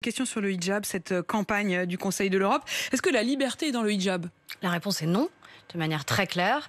Question sur le hijab, cette campagne du Conseil de l'Europe. Est-ce que la liberté est dans le hijab? La réponse est non, de manière très claire.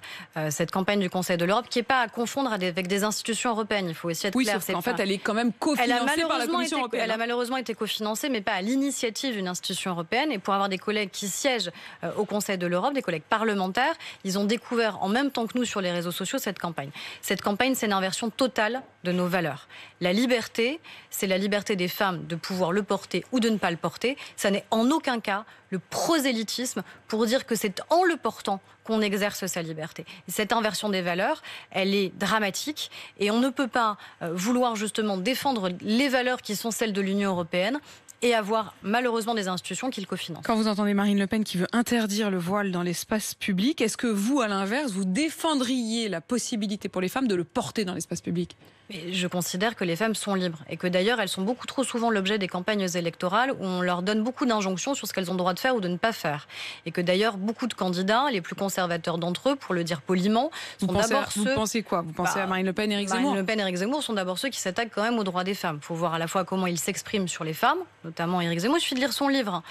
Cette campagne du Conseil de l'Europe, qui n'est pas à confondre avec des institutions européennes, il faut aussi être clair. Oui, sauf qu'en fait, elle est quand même cofinancée par la Commission européenne. Elle a malheureusement été cofinancée, mais pas à l'initiative d'une institution européenne. Et pour avoir des collègues qui siègent au Conseil de l'Europe, des collègues parlementaires, ils ont découvert en même temps que nous sur les réseaux sociaux cette campagne. Cette campagne, c'est une inversion totale de nos valeurs. La liberté, c'est la liberté des femmes de pouvoir le porter ou de ne pas le porter. Ça n'est en aucun cas le prosélytisme pour dire que c'est en le portant qu'on exerce sa liberté. Et cette inversion des valeurs, elle est dramatique et on ne peut pas vouloir justement défendre les valeurs qui sont celles de l'Union européenne et avoir malheureusement des institutions qui le cofinancent. Quand vous entendez Marine Le Pen qui veut interdire le voile dans l'espace public, est-ce que vous, à l'inverse, vous défendriez la possibilité pour les femmes de le porter dans l'espace public ? Mais je considère que les femmes sont libres et que d'ailleurs elles sont beaucoup trop souvent l'objet des campagnes électorales où on leur donne beaucoup d'injonctions sur ce qu'elles ont le droit de faire ou de ne pas faire. Et que d'ailleurs beaucoup de candidats, les plus conservateurs d'entre eux, pour le dire poliment, sont d'abord ceux... Vous pensez quoi? Vous pensez à Marine Le Pen et Éric Zemmour? Marine Le Pen et Éric Zemmour sont d'abord ceux qui s'attaquent quand même aux droits des femmes. Il faut voir à la fois comment ils s'expriment sur les femmes, notamment Éric Zemmour. Il suffit de lire son livre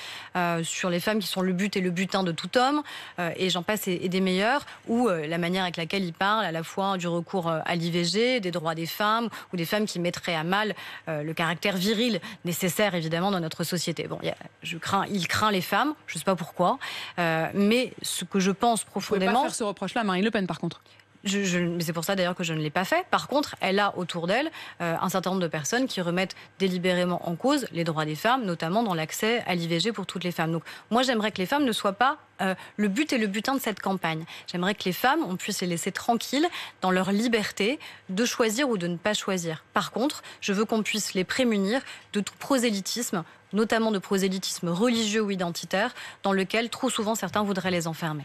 sur les femmes qui sont le but et le butin de tout homme, et j'en passe et des meilleurs, ou la manière avec laquelle il parle à la fois du recours à l'IVG, des droits des femmes, ou des femmes qui mettraient à mal le caractère viril nécessaire évidemment dans notre société. Bon, il craint les femmes, je ne sais pas pourquoi, mais ce que je pense profondément... Vous ne pouvez pas faire ce reproche-là à Marine Le Pen par contre. Mais c'est pour ça d'ailleurs que je ne l'ai pas fait. Par contre, elle a autour d'elle un certain nombre de personnes qui remettent délibérément en cause les droits des femmes, notamment dans l'accès à l'IVG pour toutes les femmes. Donc moi j'aimerais que les femmes ne soient pas le but et le butin de cette campagne. J'aimerais que les femmes, on puisse les laisser tranquilles dans leur liberté de choisir ou de ne pas choisir. Par contre, je veux qu'on puisse les prémunir de tout prosélytisme, notamment de prosélytisme religieux ou identitaire, dans lequel trop souvent certains voudraient les enfermer.